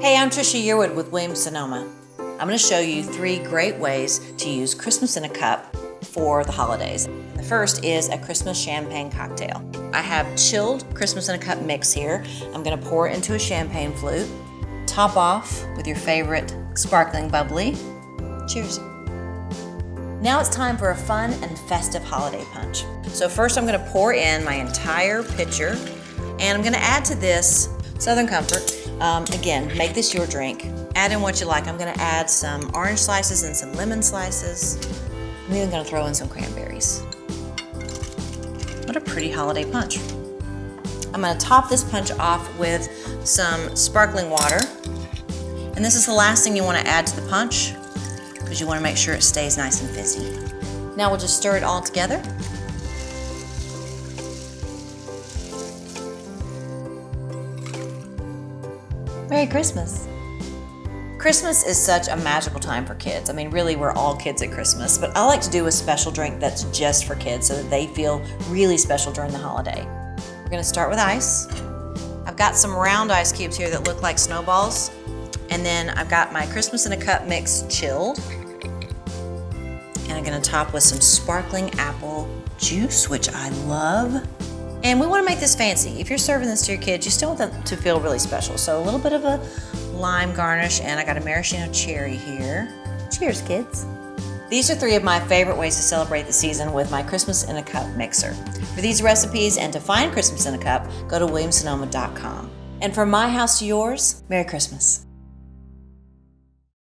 Hey, I'm Trisha Yearwood with Sonoma. I'm going to show you 3 great ways to use Christmas in a cup for the holidays. The first is a Christmas champagne cocktail. I have chilled Christmas in a cup mix here. I'm going to pour it into a champagne flute. Top off with your favorite sparkling bubbly. Cheers. Now it's time for a fun and festive holiday punch. So first I'm going to pour in my entire pitcher, and I'm going to add to this Southern Comfort. Again, make this your drink. Add in what you like. I'm going to add some orange slices and some lemon slices. I'm even going to throw in some cranberries. What a pretty holiday punch. I'm going to top this punch off with some sparkling water. And this is the last thing you want to add to the punch because you want to make sure it stays nice and fizzy. Now we'll just stir it all together. Merry Christmas. Christmas is such a magical time for kids. I mean, really, we're all kids at Christmas, but I like to do a special drink that's just for kids so that they feel really special during the holiday. We're gonna start with ice. I've got some round ice cubes here that look like snowballs. And then I've got my Christmas in a cup mix chilled. And I'm gonna top with some sparkling apple juice, which I love. And we want to make this fancy. If you're serving this to your kids, you still want them to feel really special. So a little bit of a lime garnish, and I got a maraschino cherry here. Cheers, kids. These are 3 of my favorite ways to celebrate the season with my Christmas in a Cup mixer. For these recipes and to find Christmas in a Cup, go to williamsonoma.com. And from my house to yours, Merry Christmas.